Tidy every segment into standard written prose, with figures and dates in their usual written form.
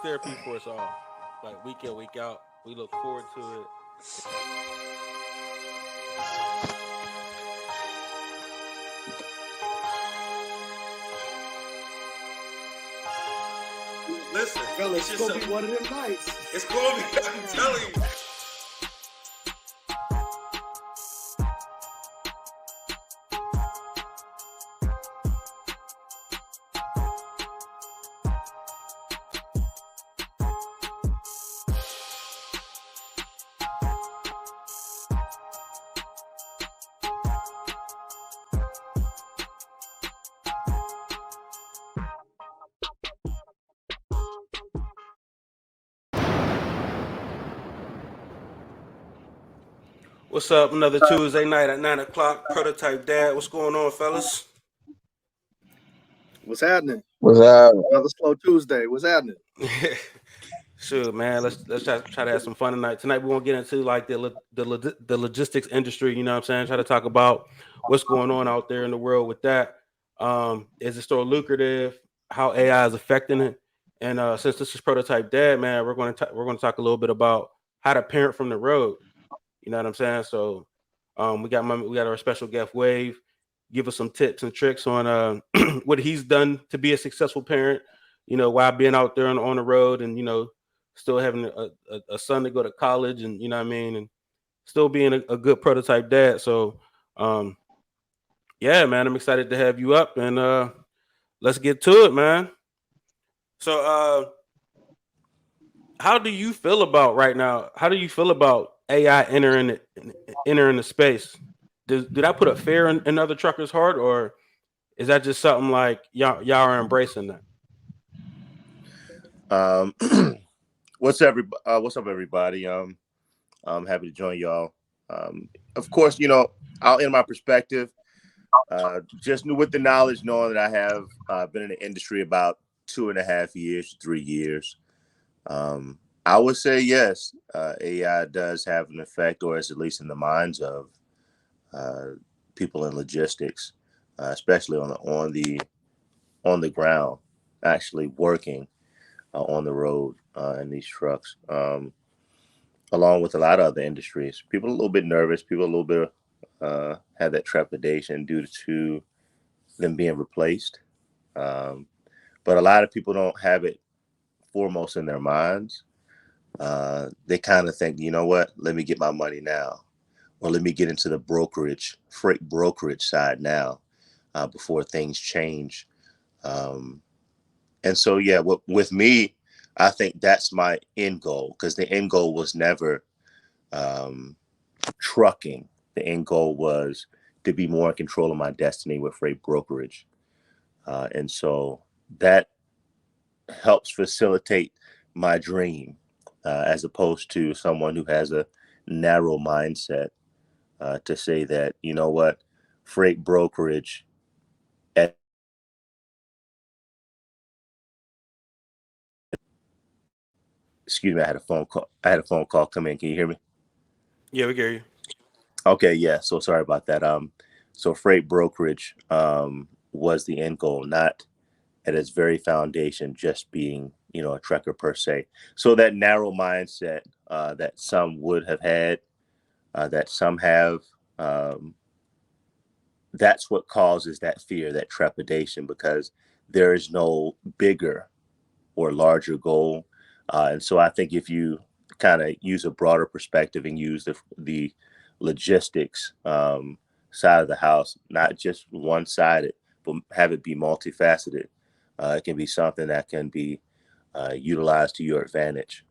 therapy for us all. Like week in, week out. We look forward to it. Listen, Fellas, it's it's just gonna be one of them nights. it's going to be. I'm telling you. What's up? Another Tuesday night at 9 o'clock. Prototype Dad. What's going on, fellas? What's happening? What's up? Another slow Tuesday. What's happening? Sure, man. Let's try to have some fun tonight. Tonight we're gonna get into like the logistics industry. You know what I'm saying? Try to talk about what's going on out there in the world with that. Is it still lucrative? How AI is affecting it? And since this is Prototype Dad, man, we're gonna talk a little bit about how to parent from the road. You know what I'm saying? So we got our special guest Wave give us some tips and tricks on what he's done to be a successful parent. You know, while being out there on the road, and still having a son to go to college, and what I mean, and still being a good prototype dad. So um, yeah, man, I'm excited to have you up, and let's get to it, man. So how do you feel about right now? How do you feel about AI entering the space? Did that put a fear in other truckers' heart, or is that just something like y'all are embracing that? Um, what's up, everybody? I'm happy to join y'all. Of course, I'll in my perspective, just with the knowledge, knowing that I have been in the industry about 2.5 years, 3 years. I would say yes, AI does have an effect, or is at least in the minds of uh, people in logistics, especially on the ground, actually working on the road in these trucks, along with a lot of other industries. People are a little bit nervous. People a little bit have that trepidation due to them being replaced. Um, but a lot of people don't have it foremost in their minds. They kind of think, you know what, let me get my money now, or let me get into the freight brokerage side now, before things change. Um, And so, yeah, with me, I think that's my end goal, because the end goal was never um, trucking. The end goal was to be more in control of my destiny with freight brokerage. And so that helps facilitate my dream, as opposed to someone who has a narrow mindset, to say that, you know what, freight brokerage. At, Excuse me, I had a phone call. Come in. Can you hear me? Yeah, we hear you. Okay, yeah. So sorry about that. So freight brokerage was the end goal, not at its very foundation just being, a trucker per se. So that narrow mindset that some would have had, that some have, um, that's what causes that fear, that trepidation, because there is no bigger or larger goal. And so I think if you kind of use a broader perspective and use the logistics side of the house, not just one sided, but have it be multifaceted, it can be something that can be utilized to your advantage.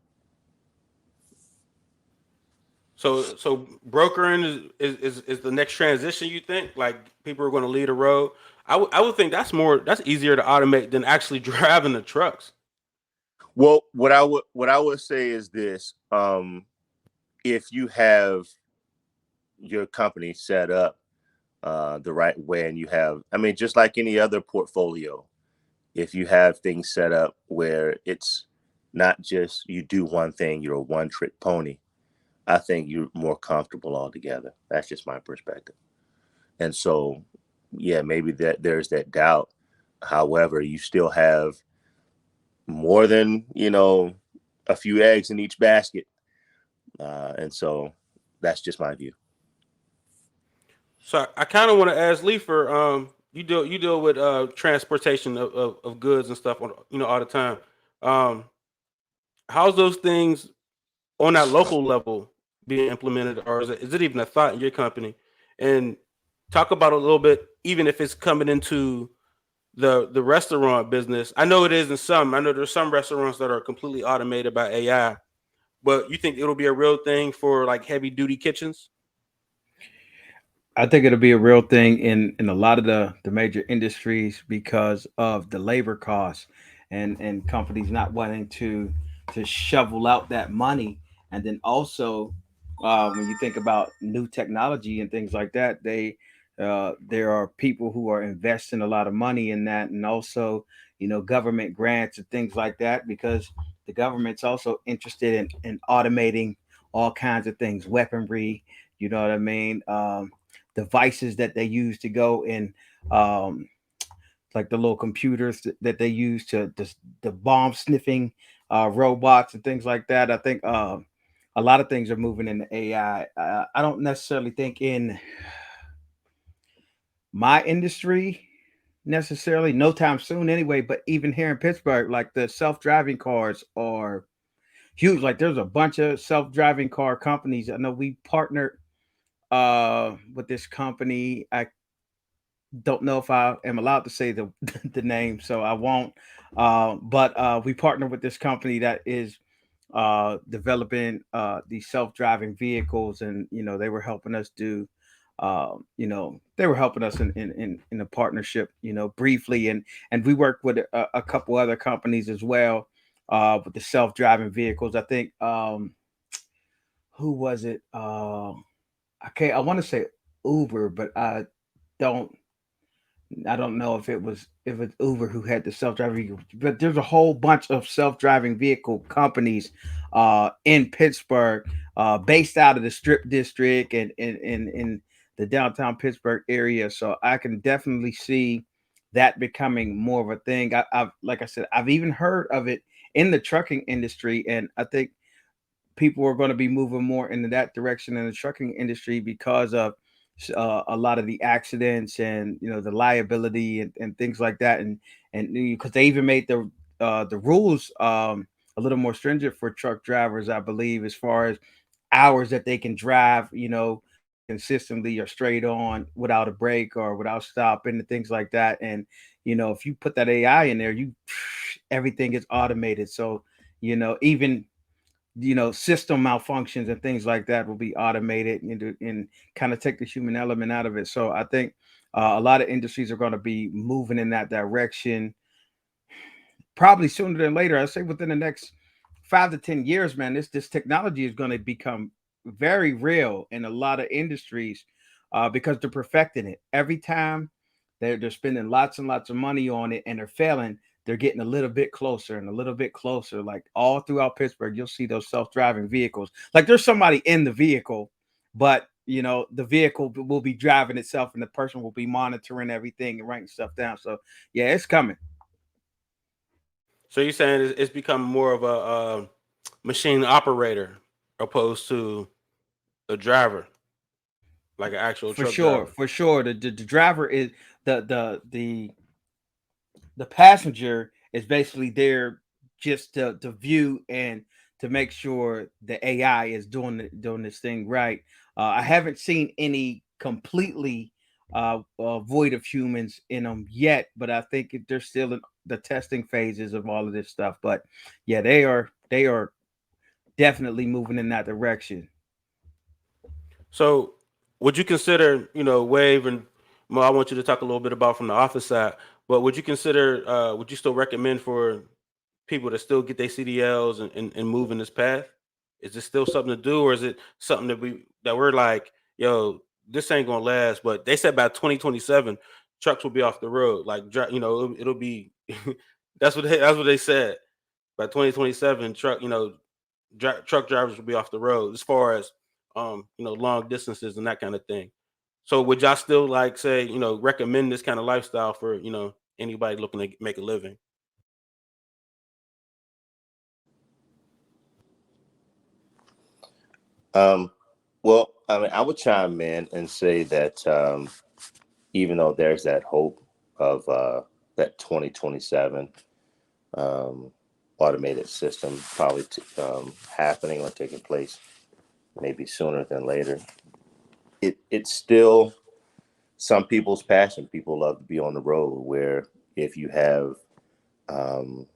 So brokering is the next transition. You think like people are going to lead a road? I would think that's easier to automate than actually driving the trucks. Well, what I would say is this: if you have your company set up the right way, and you have, I mean, just like any other portfolio, if you have things set up where it's not just you do one thing, you're a one trick pony, I think you're more comfortable altogether. That's just my perspective. And so, yeah, maybe that there's that doubt. However, you still have more than, a few eggs in each basket. And so that's just my view. So I kind of want to ask Leifer, you deal with transportation of goods and stuff on all the time. Um, how's those things on that local level being implemented, or is it even a thought in your company? And talk about a little bit, even if it's coming into the restaurant business. I know it is in some. I know there's some restaurants that are completely automated by AI, but you think it'll be a real thing for like heavy duty kitchens? I think it'll be a real thing in a lot of the major industries because of the labor costs and companies not wanting to shovel out that money. And then also, when you think about new technology and things like that, there are people who are investing a lot of money in that, and also government grants and things like that, because the government's also interested in automating all kinds of things, weaponry. You know what I mean? Devices that they use to go in, um, like the little computers that they use to the bomb sniffing robots and things like that. I think a lot of things are moving into AI. I don't necessarily think in my industry necessarily, no time soon anyway. But even here in Pittsburgh, like the self-driving cars are huge. Like there's a bunch of self-driving car companies. I know we partnered with this company. I don't know if I am allowed to say the the name, so I won't. But we partner with this company that is developing these self-driving vehicles, and they were helping us do. They were helping us in a partnership, briefly, and we worked with a couple other companies as well with the self-driving vehicles. I think who was it? I want to say Uber, but don't I don't know if it's Uber who had the self-driving vehicle, but there's a whole bunch of self-driving vehicle companies in Pittsburgh, based out of the Strip District and in the downtown Pittsburgh area. So I can definitely see that becoming more of a thing. I've like I said, I've even heard of it in the trucking industry, and I think people are going to be moving more into that direction in the trucking industry because of a lot of the accidents and the liability and things like that, and because they even made the rules a little more stringent for truck drivers, I believe, as far as hours that they can drive, consistently or straight on without a break or without stopping and things like that. And if you put that AI in there, you everything is automated. So even system malfunctions and things like that will be automated and kind of take the human element out of it. So I think a lot of industries are going to be moving in that direction probably sooner than later. I say within the next 5 to 10 years, man. This technology is going to become very real in a lot of industries because they're perfecting it. Every time they're spending lots and lots of money on it and they're failing, they're getting a little bit closer and a little bit closer. Like all throughout Pittsburgh, you'll see those self-driving vehicles. Like there's somebody in the vehicle, but the vehicle will be driving itself and the person will be monitoring everything and writing stuff down. So yeah, it's coming. So you're saying it's become more of a machine operator opposed to a driver, like an actual For truck sure, driver. for sure. The driver is the the passenger is basically there just to view and to make sure the AI is doing this thing right. I haven't seen any completely void of humans in them yet, but I think they're still in the testing phases of all of this stuff. But yeah, they are definitely moving in that direction. So would you consider, Wave and Mo, I want you to talk a little bit about from the office side, but would you consider, would you still recommend for people to still get their CDLs and move in this path? Is this still something to do, or is it something that we're like, yo, this ain't gonna last? But they said by 2027, trucks will be off the road. Like, it'll be that's what they said. By 2027, truck drivers will be off the road as far as long distances and that kind of thing. So would y'all still like say recommend this kind of lifestyle for anybody looking to make a living? Well, I mean, I would chime in and say that even though there's that hope of that 2027 um, automated system probably happening or taking place maybe sooner than later, it's still some people's passion. People love to be on the road. Where if you have um,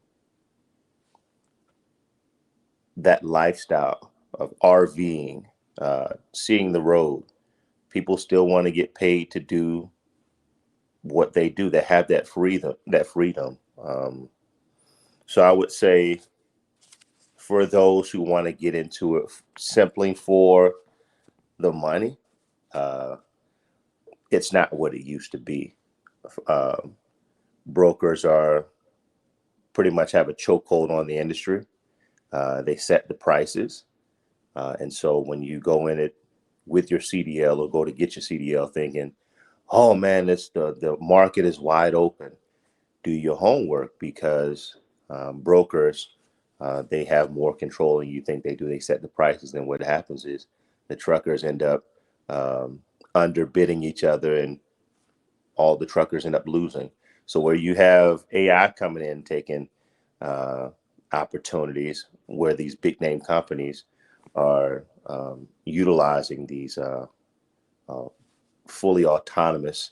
that lifestyle of RVing, seeing the road, people still want to get paid to do what they do. They have that freedom. So I would say for those who want to get into it simply for the money, uh, it's not what it used to be. Um, Brokers are pretty much have a chokehold on the industry. They set the prices. And so when you go in it with your CDL or go to get your CDL thinking, oh man, the market is wide open, do your homework, because brokers, they have more control than you think they do. They set the prices. And what happens is the truckers end up underbidding each other, and all the truckers end up losing. So where you have AI coming in, taking uh, opportunities where these big name companies are utilizing these uh, fully autonomous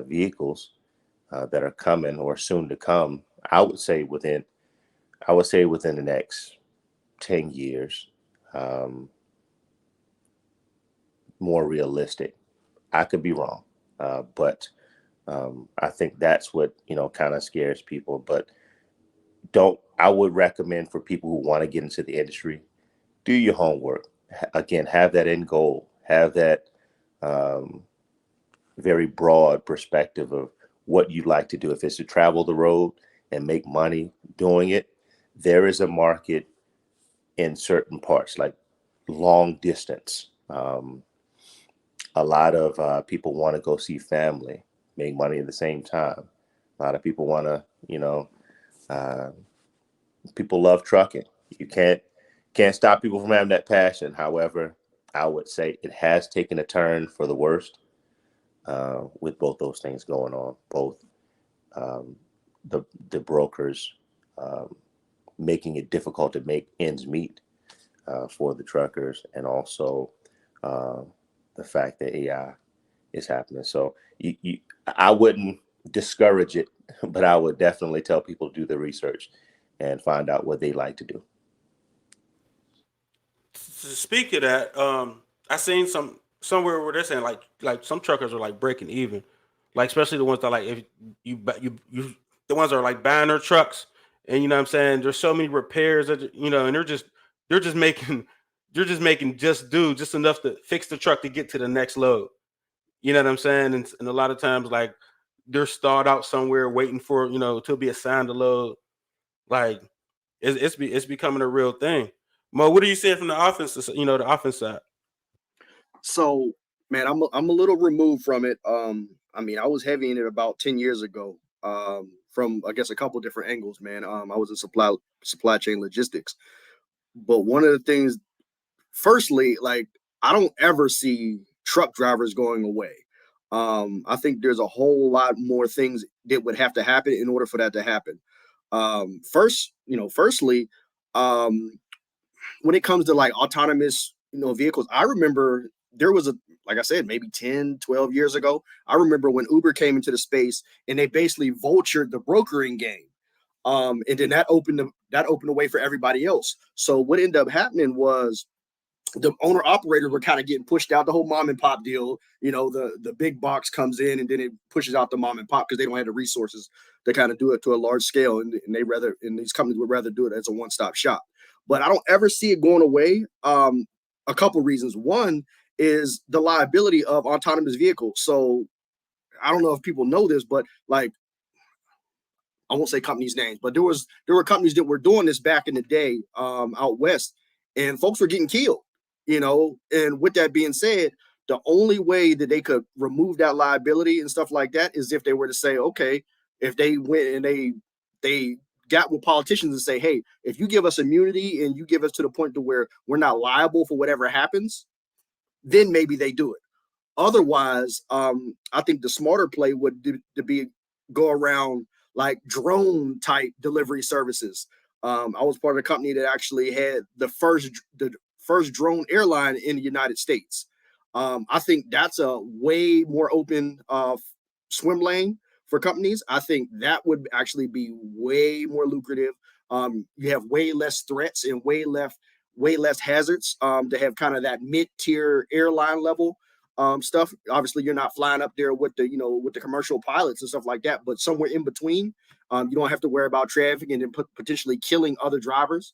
vehicles that are coming or soon to come. I would say within the next 10 years, um, more realistic. I could be wrong, but I think that's what, kind of scares people. But I would recommend for people who want to get into the industry, do your homework. Again, have that end goal, have that um, very broad perspective of what you'd like to do. If it's to travel the road and make money doing it, there is a market in certain parts, like long distance. A lot of people want to go see family, make money at the same time. A lot of people want to, uh, people love trucking. You can't stop people from having that passion. However, I would say it has taken a turn for the worst with both those things going on. Both um, the brokers um, making it difficult to make ends meet for the truckers, and also uh, the fact that AI is happening. So I wouldn't discourage it, but I would definitely tell people to do the research and find out what they like to do. To speak of that, I seen somewhere where they're saying like some truckers are like breaking even, like especially the ones that like if you the ones that are like buying their trucks, and you know what I'm saying there's so many repairs that and they're just making just enough to fix the truck to get to the next load. You know what I'm saying? And a lot of times like they're stalled out somewhere waiting for to be assigned a load. Like it's becoming a real thing. Mo, what are you seeing from the offense? The offense side. So, man, I'm a little removed from it. I mean, I was heavy in it about 10 years ago. From I guess a couple different angles, man. I was in supply chain logistics. But one of the things, firstly, like I don't ever see truck drivers going away. I think there's a whole lot more things that would have to happen in order for that to happen. Firstly, um, when it comes to like autonomous, vehicles, I remember there was a, like I said, maybe 10, 12 years ago. I remember when Uber came into the space and they basically vultured the brokering game. And then that opened the way for everybody else. So what ended up happening was the owner operators were kind of getting pushed out. The whole mom and pop deal, the big box comes in and then it pushes out the mom and pop because they don't have the resources to kind of do it to a large scale, and these companies would rather do it as a one-stop shop. But I don't ever see it going away. A couple reasons. One is the liability of autonomous vehicles. So I don't know if people know this, but like I won't say companies' names, but there were companies that were doing this back in the day out west, and folks were getting killed. And with that being said, the only way that they could remove that liability and stuff like that is if they were to say, okay, if they went and they got with politicians and say, hey, if you give us immunity and you give us to the point to where we're not liable for whatever happens, then maybe they do it. Otherwise, I think the smarter play would be go around like drone type delivery services. I was part of a company that actually had the first drone airline in the United States. I think that's a way more open swim lane for companies. I think that would actually be way more lucrative. You have way less threats and way less hazards to have kind of that mid-tier airline level stuff. Obviously, you're not flying up there with the commercial pilots and stuff like that, but somewhere in between, you don't have to worry about traffic and then potentially killing other drivers.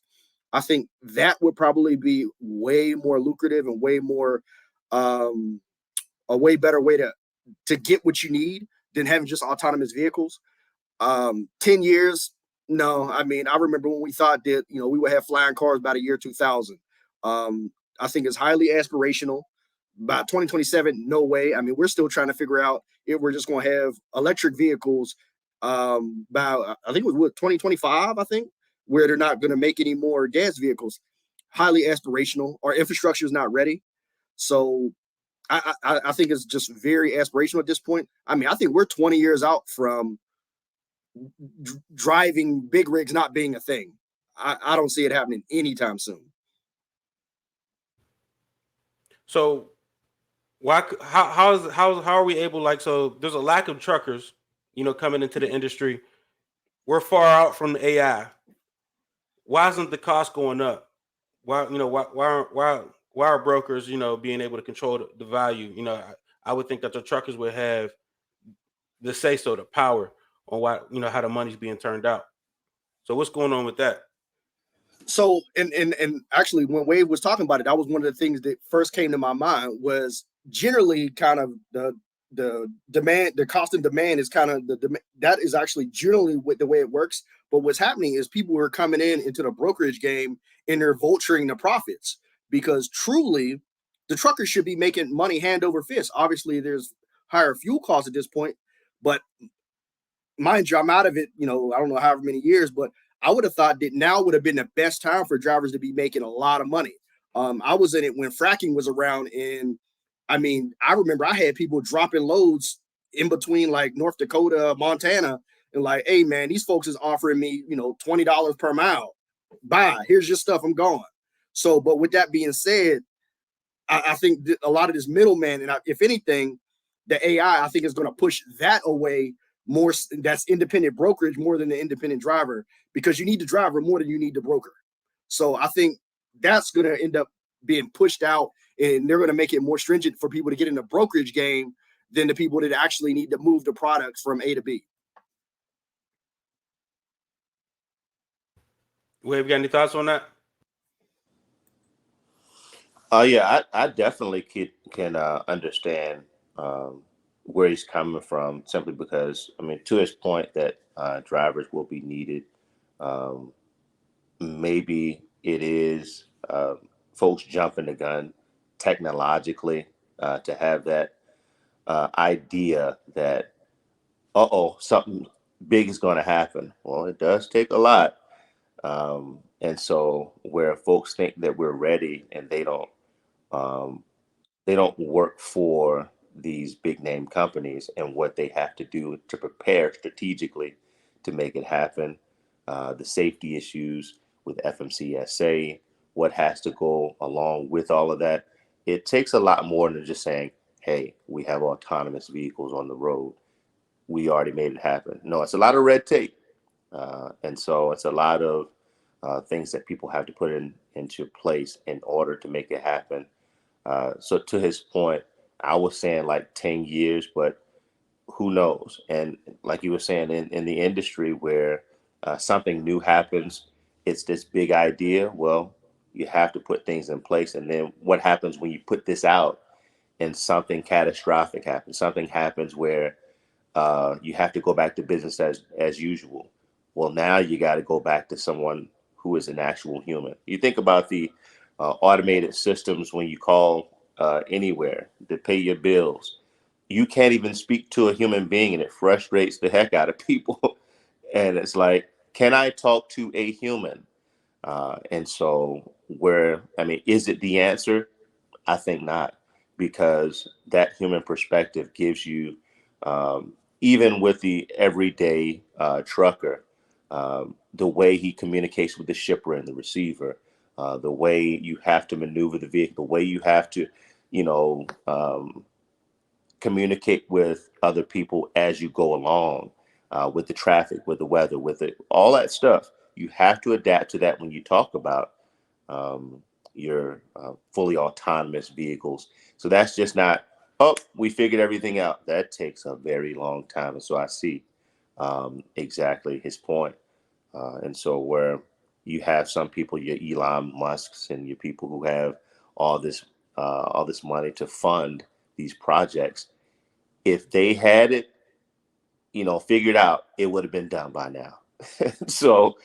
I think that would probably be way more lucrative and way more a way better way to get what you need than having just autonomous vehicles. 10 years, no. I mean, I remember when we thought that we would have flying cars by the year 2000. I think it's highly aspirational. By 2027, no way. I mean, we're still trying to figure out if we're just going to have electric vehicles by I think it was 2025. I think where they're not going to make any more gas vehicles. Highly aspirational. Our infrastructure is not ready, so I think it's just very aspirational at this point. I mean, I think we're 20 years out from driving big rigs not being a thing. I don't see it happening anytime soon. So how are we able, like, so there's a lack of truckers, coming into the industry. We're far out from the AI. Why isn't the cost going up? Why are brokers, being able to control the value? I would think that the truckers would have the say so, the power on how the money's being turned out. So what's going on with that? So and actually when Wade was talking about it, that was one of the things that first came to my mind was generally kind of the demand, the cost and demand is kind of that is actually generally with the way it works. But what's happening is people are coming into the brokerage game and they're vulturing the profits, because truly the truckers should be making money hand over fist. Obviously there's higher fuel costs at this point, but mind you, I'm out of it, I don't know however many years, but I would have thought that now would have been the best time for drivers to be making a lot of money. I was in it when fracking was around, and I mean, I remember I had people dropping loads in between like North Dakota, Montana, and like, hey man, these folks is offering me, $20 per mile. Bye, here's your stuff, I'm gone. So, but with that being said, I think a lot of this middleman, and if anything, the AI, I think is going to push that away more. That's independent brokerage more than the independent driver, because you need the driver more than you need the broker. So I think that's going to end up being pushed out, and they're going to make it more stringent for people to get in the brokerage game than the people that actually need to move the products from A to B. Wave, got any thoughts on that? Yeah, I definitely can understand where he's coming from, simply because, I mean, to his point that drivers will be needed. Maybe it is folks jumping the gun technologically to have that idea that, something big is going to happen. Well, it does take a lot. And so where folks think that we're ready and um, they don't work for these big name companies and what they have to do to prepare strategically to make it happen. The safety issues with FMCSA, what has to go along with all of that. It takes a lot more than just saying, hey, we have autonomous vehicles on the road. We already made it happen. No, it's a lot of red tape. And so it's a lot of things that people have to put into place in order to make it happen. So to his point, I was saying like 10 years, but who knows? And like you were saying, in the industry where something new happens, it's this big idea. Well, you have to put things in place. And then what happens when you put this out and something catastrophic happens? Something happens where you have to go back to business as usual. Well, now you got to go back to someone who is an actual human. You think about the automated systems when you call anywhere to pay your bills. You can't even speak to a human being, and it frustrates the heck out of people. And it's like, can I talk to a human? And so is it the answer? I think not, because that human perspective gives you, even with the everyday trucker, the way he communicates with the shipper and the receiver, the way you have to maneuver the vehicle, the way you have to, you know, communicate with other people as you go along, with the traffic, with the weather, with it, all that stuff. You have to adapt to that when you talk about your fully autonomous vehicles. So that's just not, oh, we figured everything out. That takes a very long time. And so I see exactly his point. And so where you have some people, your Elon Musks and your people who have all this money to fund these projects, if they had it, figured out, it would have been done by now. So,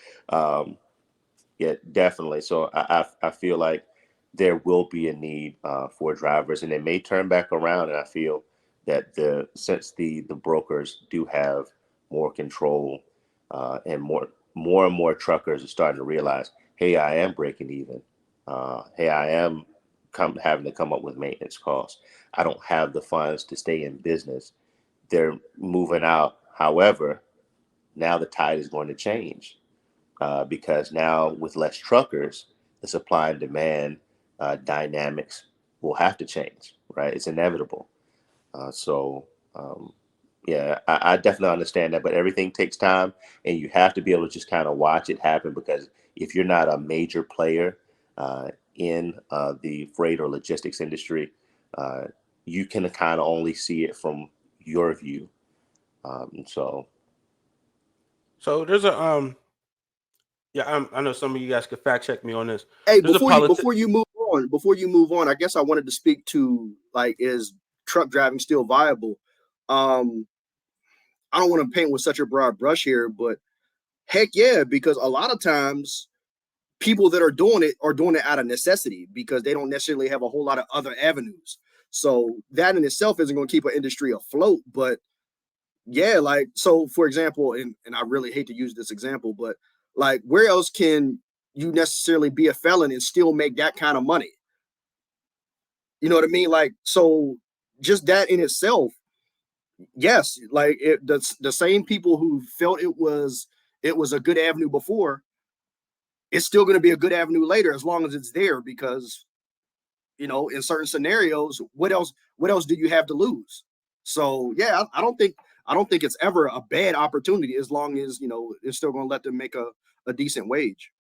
yeah, definitely. So I feel like there will be a need for drivers, and it may turn back around. And I feel that since the brokers do have more control, and more and more truckers are starting to realize, hey, I am breaking even. Hey, I am having to come up with maintenance costs. I don't have the funds to stay in business. They're moving out. However, now the tide is going to change, because now with less truckers, the supply and demand dynamics will have to change, right? It's inevitable. So, yeah, I definitely understand that, but everything takes time, and you have to be able to just kind of watch it happen, because if you're not a major player in the freight or logistics industry, you can kind of only see it from your view. So So there's a yeah, I know some of you guys could fact check me on this. Hey, There's a before you move on, I guess I wanted to speak to, like, is truck driving still viable? Um, I don't want to paint with such a broad brush here, but heck yeah, because a lot of times people that are doing it out of necessity, because they don't necessarily have a whole lot of other avenues. So that in itself isn't going to keep an industry afloat. But yeah, like, so for example, and I really hate to use this example, but like, where else can you necessarily be a felon and still make that kind of money? You know what I mean? Like, so just that in itself, yes, like the same people who felt it was a good avenue before, it's still going to be a good avenue later, as long as it's there, because in certain scenarios, what else do you have to lose? So yeah, I don't think it's ever a bad opportunity, as long as it's still going to let them make a decent wage.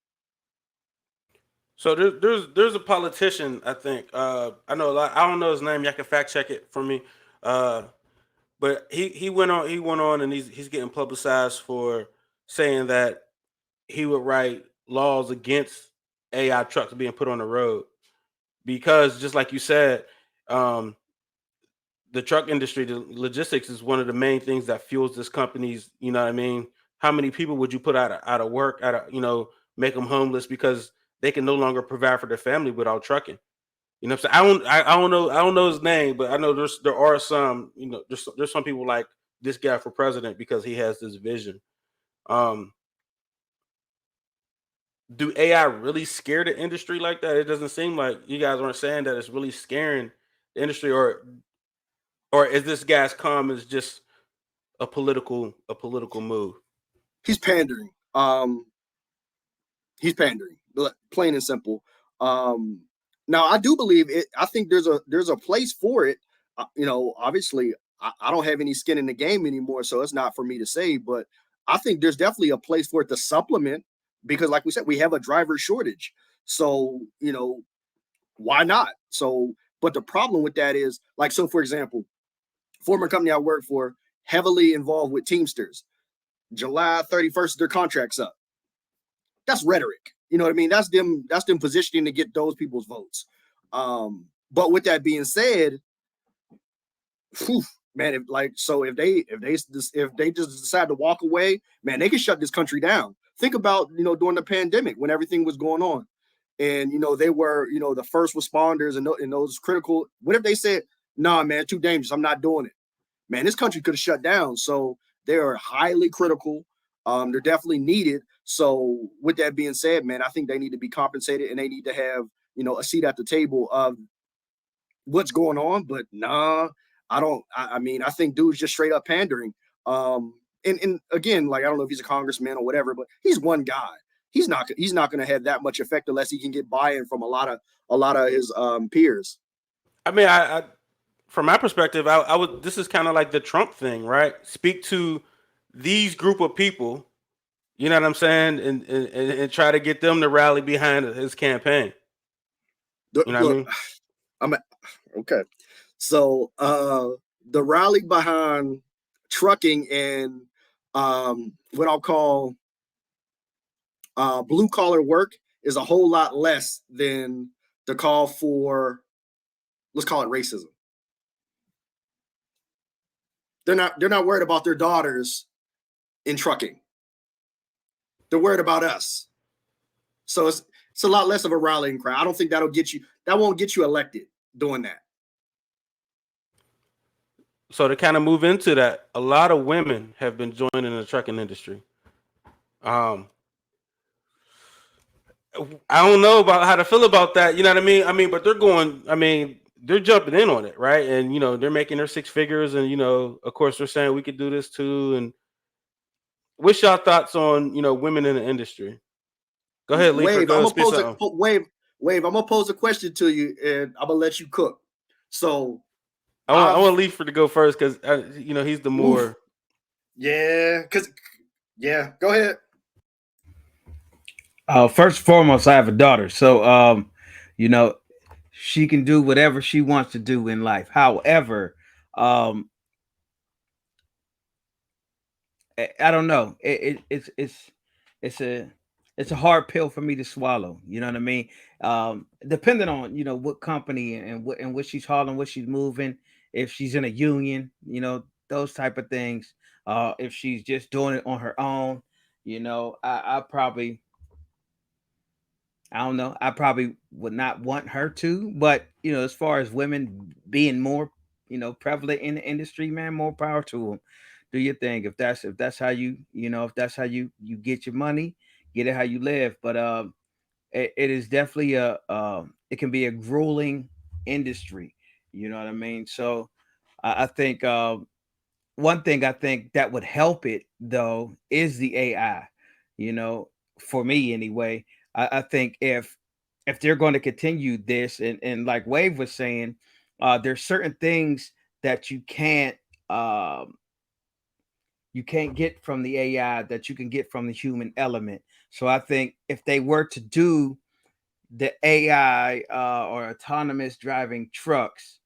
So there's a politician, I think. I know a lot. I don't know his name. Y'all can fact check it for me. Uh, but he went on and he's getting publicized for saying that he would write laws against AI trucks being put on the road, because just like you said, um, the truck industry, the logistics is one of the main things that fuels this company's. You know what I mean? How many people would you put out of work, make them homeless because they can no longer provide for their family without trucking? You know what I'm saying? I don't know his name, but I know there are some, there's some people like this guy for president because he has this vision. Um, do AI really scare the industry like that? It doesn't seem like you guys aren't saying that it's really scaring the industry, or is this guy's comments just a political move? He's pandering. He's pandering, plain and simple. Um, Now I do believe it. I think there's a place for it. Obviously, I don't have any skin in the game anymore, so it's not for me to say. But I think there's definitely a place for it to supplement, because, like we said, we have a driver shortage. So why not? So, but the problem with that is, like, so for example, former company I worked for, heavily involved with Teamsters. July 31st, their contract's up. That's rhetoric. You know what I mean? That's them positioning to get those people's votes. But with that being said, whew, man, if they just decide to walk away, man, they can shut this country down. Think about during the pandemic, when everything was going on, and they were the first responders, and those critical. What if they said, "Nah, man, too dangerous. I'm not doing it." Man, this country could have shut down. So they are highly critical. They're definitely needed. So with that being said, man, I think they need to be compensated and they need to have, a seat at the table of what's going on. But nah, I don't. I mean, I think dude's just straight up pandering. And again, like I don't know if he's a congressman or whatever, but he's one guy. He's not going to have that much effect unless he can get buy-in from a lot of his peers. I mean, I from my perspective, I would. This is kind of like the Trump thing, right? Speak to these group of people. You know what I'm saying, and try to get them to rally behind his campaign. You know what I mean? I'm okay. So the rally behind trucking and what I'll call blue collar work is a whole lot less than the call for, let's call it racism. They're not worried about their daughters in trucking. They're worried about us. So it's a lot less of a rallying cry. I don't think that won't get you elected doing that. So to kind of move into that, a lot of women have been joining the trucking industry. I don't know about how to feel about that. You know what I mean? But they're jumping in on it, right? And they're making their six figures, and of course they're saying we could do this too. And what's your thoughts on women in the industry? Go ahead, Lee. Wave, go I'm speak gonna pose Wave. I'm gonna pose a question to you, and I'm gonna let you cook. So I want Lee to go first because he's the more. Oof. Yeah, go ahead. First and foremost, I have a daughter, so she can do whatever she wants to do in life. However, I don't know. It's a hard pill for me to swallow. You know what I mean? Depending on what company and what she's hauling, what she's moving, if she's in a union, those type of things. If she's just doing it on her own, I don't know. I probably would not want her to, but as far as women being more, prevalent in the industry, man, more power to them. Do your thing. If that's how if that's how you get your money, get it how you live. But it is definitely it can be a grueling industry. You know what I mean? So I think one thing I think that would help it though is the AI. For me anyway. I think if they're going to continue this, and like Wave was saying, there's certain things that you can't get from the AI that you can get from the human element. So I think if they were to do the AI or autonomous driving trucks,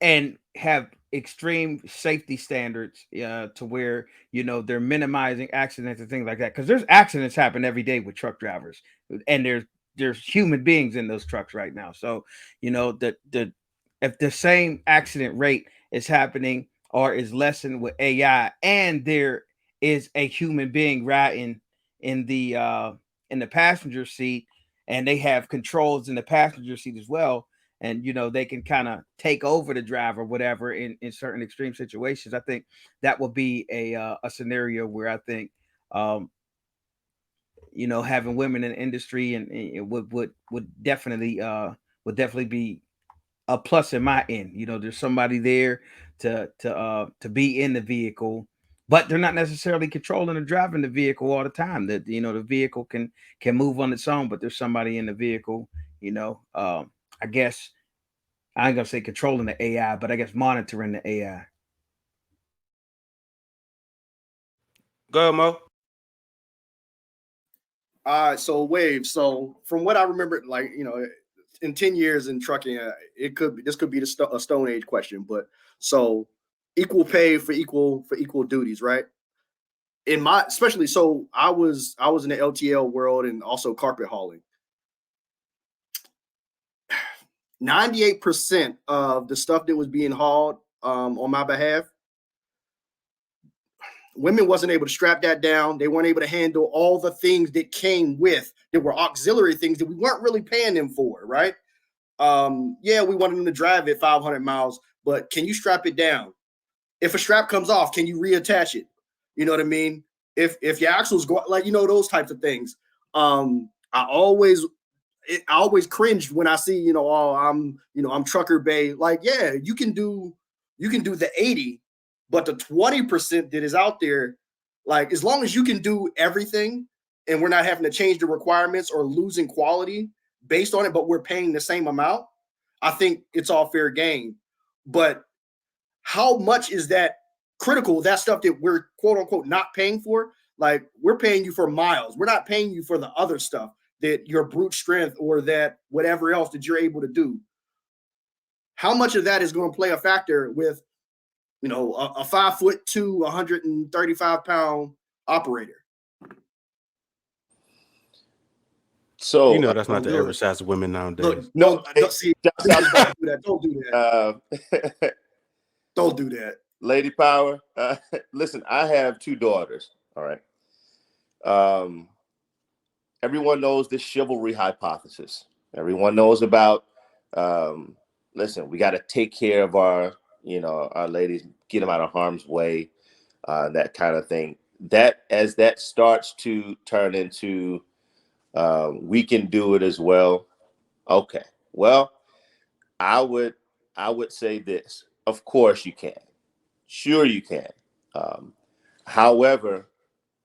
and have extreme safety standards to where they're minimizing accidents and things like that, because there's accidents happen every day with truck drivers, and there's human beings in those trucks right now. So the if the same accident rate is happening or is lessened with AI, and there is a human being riding in the passenger seat, and they have controls in the passenger seat as well, and they can kind of take over the drive or whatever in certain extreme situations. I think that would be a scenario where I think having women in the industry and it would definitely be a plus in my end. There's somebody there to be in the vehicle, but they're not necessarily controlling or driving the vehicle all the time. That the vehicle can move on its own, but there's somebody in the vehicle. I guess I ain't gonna say controlling the AI, but I guess monitoring the AI. Go ahead, Mo. So Wave. So from what I remember, like in 10 years in trucking, this could be a Stone Age question, but so equal pay for equal duties, right? Especially, so I was in the LTL world and also carpet hauling. 98% of the stuff that was being hauled on my behalf, women wasn't able to strap that down. They weren't able to handle all the things that came with. There were auxiliary things that we weren't really paying them for, right? Yeah, we wanted them to drive it 500 miles, but can you strap it down? If a strap comes off, can you reattach it? You know what I mean? if your axles go like, those types of things. I always cringed when I see, oh, I'm trucker bay. Like, yeah, you can do the 80, but the 20% that is out there, like, as long as you can do everything and we're not having to change the requirements or losing quality based on it, but we're paying the same amount, I think it's all fair game. But how much is that critical? That stuff that we're quote unquote not paying for, like, we're paying you for miles. We're not paying you for the other stuff, that your brute strength or that whatever else that you're able to do. How much of that is going to play a factor with, a 5'2", 135-pound operator? So that's not the average size of women nowadays. Look, no, don't see. Don't do that. Don't do that. Don't do that. Lady Power. Listen, I have 2 daughters. All right. Everyone knows the chivalry hypothesis. Everyone knows about. Listen, we got to take care of our ladies, get them out of harm's way, that kind of thing. That as that starts to turn into, we can do it as well. Okay. Well, I would say this. Of course you can. Sure you can. However,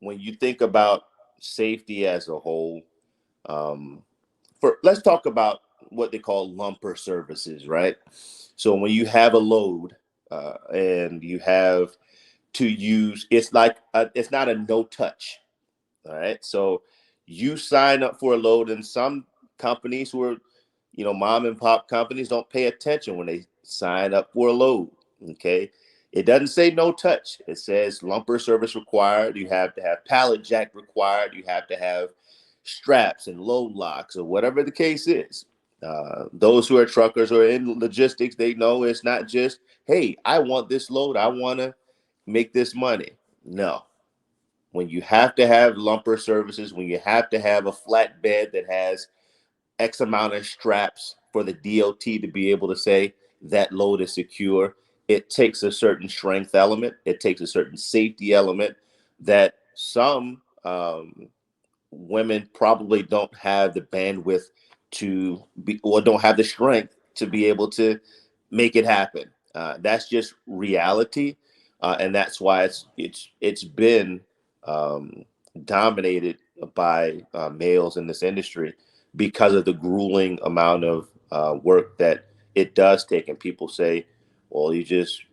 when you think about safety as a whole, let's talk about what they call lumper services, right? So when you have a load and you have to use, it's not a no touch. All right. So you sign up for a load, and some companies who are, mom and pop companies don't pay attention when they sign up for a load. Okay. It doesn't say no touch. It says lumper service required. You have to have pallet jack required. You have to have straps and load locks or whatever the case is. Those who are truckers or in logistics, they know it's not just, hey, I want this load, I want to make this money. No. When you have to have lumper services, when you have to have a flatbed that has X amount of straps for the DOT to be able to say that load is secure, it takes a certain strength element. It takes a certain safety element that some women probably don't have the bandwidth to be, or don't have the strength to be able to make it happen. That's just reality, and that's why it's been dominated by males in this industry because of the grueling amount of work that it does take. And people say, well, you just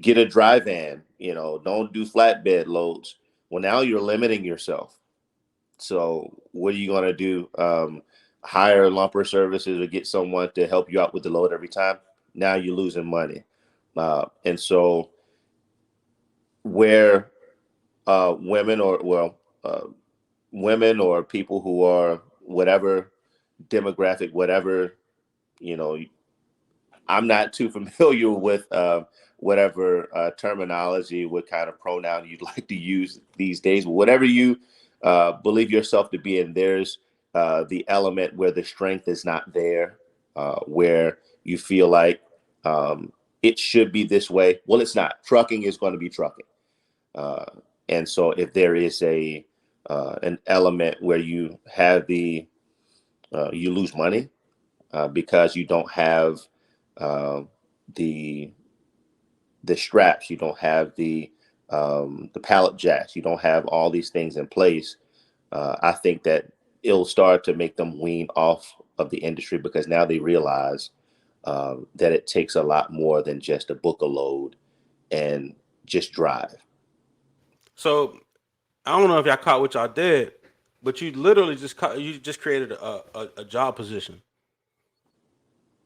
get a dry van, don't do flatbed loads. Well, now you're limiting yourself. So what are you going to do? Hire lumper services or get someone to help you out with the load every time? Now you're losing money. And so where women or people who are whatever demographic, whatever, I'm not too familiar with whatever terminology, what kind of pronoun you'd like to use these days, but whatever you believe yourself to be in, there's the element where the strength is not there, where you feel like it should be this way. Well, it's not. Trucking is going to be trucking. And so if there is an element where you have you lose money because you don't have the straps, you don't have the pallet jacks, you don't have all these things in place, I think that it'll start to make them wean off of the industry, because now they realize that it takes a lot more than just to book a load and just drive. So I don't know if y'all caught what y'all did, but you literally just created a job position.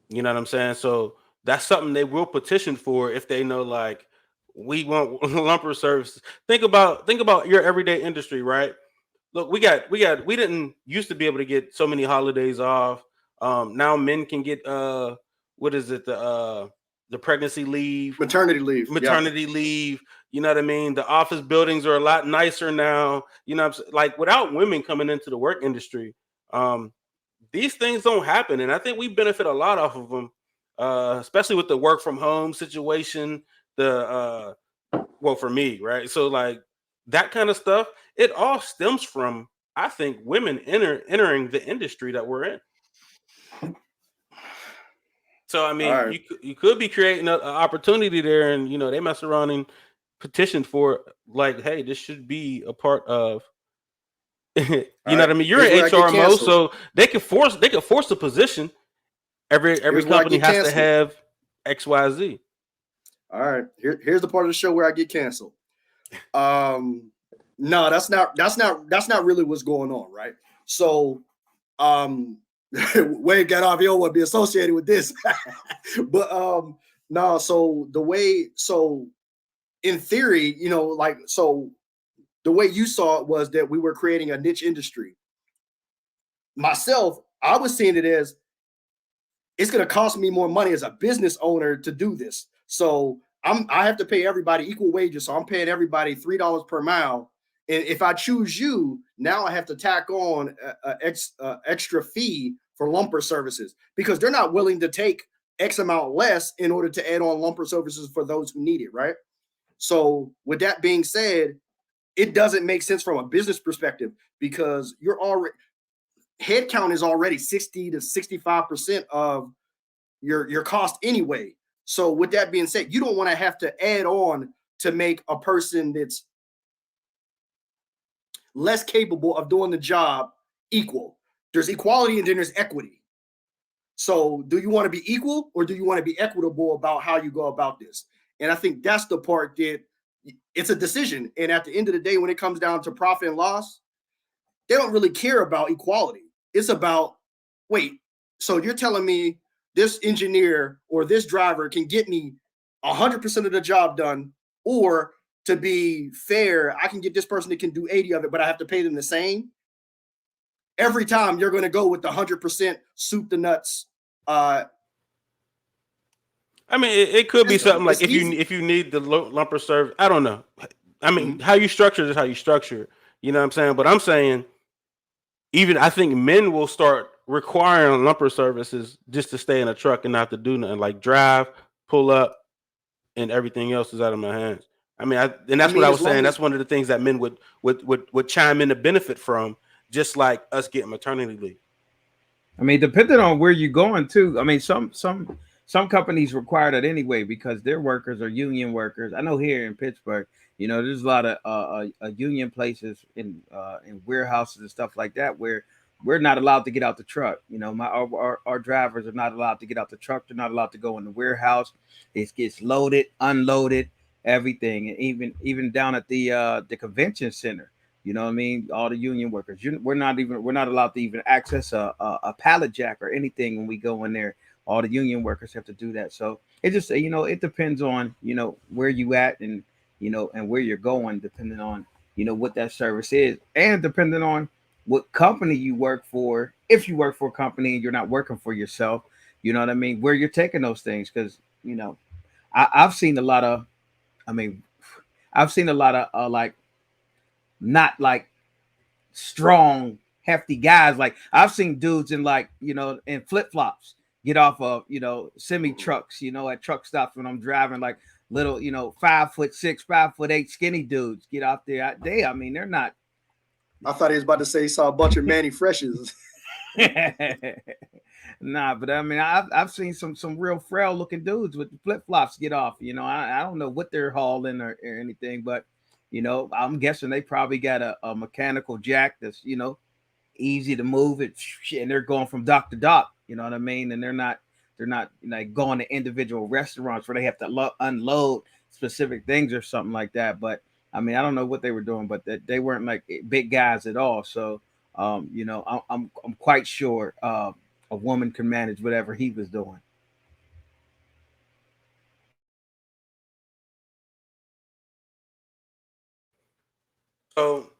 You know what I'm saying? So that's something they will petition for if they know, like, we want lumper services. Think about your everyday industry, right? Look, we didn't used to be able to get so many holidays off. Now men can get what is it, the pregnancy leave, Maternity leave. leave. You know what I mean? The office buildings are a lot nicer now. You know what I'm saying? Like, without women coming into the work industry, these things don't happen, and I think we benefit a lot off of them, especially with the work from home situation. Well, for me, right? So, like, that kind of stuff, it all stems from, I think, women entering the industry that we're in. So I mean, right. you could be creating an opportunity there, and they mess around and petition for, like, hey, this should be a part of. All What right. I mean? You're Here's an where I get HRMO, canceled. so they could force the position. Every Here's where I company get has to canceled. have XYZ. All right. Here's the part of the show where I get canceled. No, that's not really what's going on, right? So Wade got off, he don't want to be associated with this. But no, so in theory, so the way you saw it was that we were creating a niche industry. Myself, I was seeing it as it's going to cost me more money as a business owner to do this. So I have to pay everybody equal wages. So I'm paying everybody $3 per mile. And if I choose you, now I have to tack on an extra fee for lumper services because they're not willing to take X amount less in order to add on lumper services for those who need it, right? So with that being said, it doesn't make sense from a business perspective because you're already headcount is already 60 to 65% of your cost anyway. So with that being said, you don't want to have to add on to make a person that's less capable of doing the job equal. There's equality and then there's equity. So do you want to be equal or do you want to be equitable about how you go about this? And I think that's the part that it's a decision. And at the end of the day, when it comes down to profit and loss, they don't really care about equality. It's about, wait, so you're telling me this engineer or this driver can get me 100% of the job done, or to be fair, I can get this person that can do 80 of it, but I have to pay them the same. Every time you're going to go with the 100% soup to nuts. I mean, it could be something like It's easy. if you need the lumper serve. I don't know. I mean, how you structure it is how you structure it. You know what I'm saying? But I'm saying, even I think men will start requiring lumper services just to stay in a truck and not to do nothing, like drive, pull up, and everything else is out of my hands. I mean, and that's what I As was saying. long That's as one of the things that men would chime in to benefit from, just like us getting maternity leave. I mean, depending on where you're going to. I mean, some companies require that anyway because their workers are union workers. I know here in Pittsburgh, there's a lot of union places in warehouses and stuff like that where we're not allowed to get out the truck. Our drivers are not allowed to get out the truck. They're not allowed to go in the warehouse. It gets loaded, unloaded, everything, and even down at the convention center. You know what I mean? All the union workers. We're not allowed to even access a pallet jack or anything when we go in there. All the union workers have to do that. So it just it depends on where you at and and where you're going, depending on what that service is, and depending on what company you work for. If you work for a company and you're not working for yourself, you know what I mean, where you're taking those things. Because I've seen a lot of, I mean, I've seen a lot of like not like strong, hefty guys. Like I've seen dudes in like in flip flops get off of semi trucks. At truck stops when I'm driving, like little 5'6", 5'8" skinny dudes get off there. I mean, they're not. I thought he was about to say he saw a bunch of Manny Freshes. Nah, but I mean, I've seen some real frail looking dudes with flip flops get off. I don't know what they're hauling or anything, but I'm guessing they probably got a mechanical jack that's easy to move it, and they're going from dock to dock. You know what I mean? And they're not like going to individual restaurants where they have to unload specific things or something like that. But I mean, I don't know what they were doing, but they weren't like big guys at all. So I'm quite sure a woman can manage whatever he was doing. So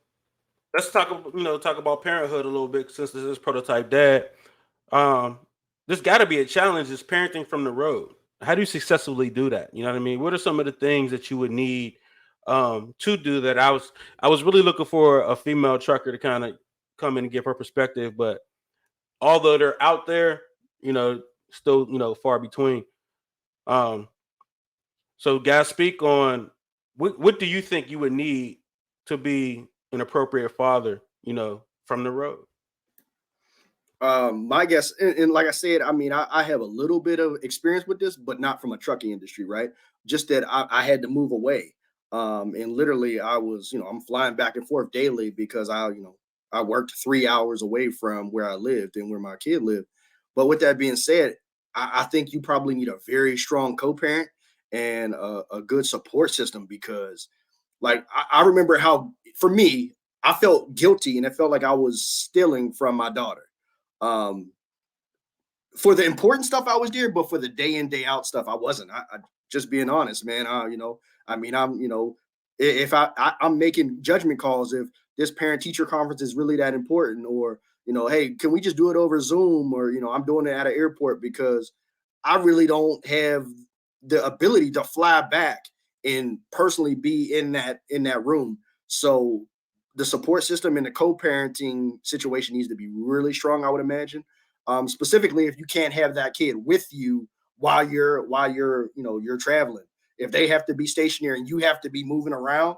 let's talk about parenthood a little bit, since this is prototype dad. Um, there's got to be a challenge is parenting from the road. How do you successfully do that? You know what I mean? What are some of the things that you would need to do that? I was really looking for a female trucker to kind of come in and give her perspective, but although they're out there, still far between. Um, so guys, speak on what do you think you would need to be an appropriate father, from the road? My guess, and like I said, I mean, I have a little bit of experience with this, but not from a trucking industry, right? Just that I had to move away. And literally I was, I'm flying back and forth daily because I worked 3 hours away from where I lived and where my kid lived. But with that being said, I think you probably need a very strong co-parent and a good support system because like I remember how for me, I felt guilty and it felt like I was stealing from my daughter. Um, for the important stuff I was there, but for the day in, day out stuff, I wasn't. I just being honest, man. I mean, if I'm making judgment calls if this parent teacher conference is really that important, or hey, can we just do it over Zoom, or I'm doing it at an airport because I really don't have the ability to fly back and personally be in that room. So the support system and the co-parenting situation needs to be really strong, I would imagine. Specifically, if you can't have that kid with you while you're traveling, if they have to be stationary and you have to be moving around,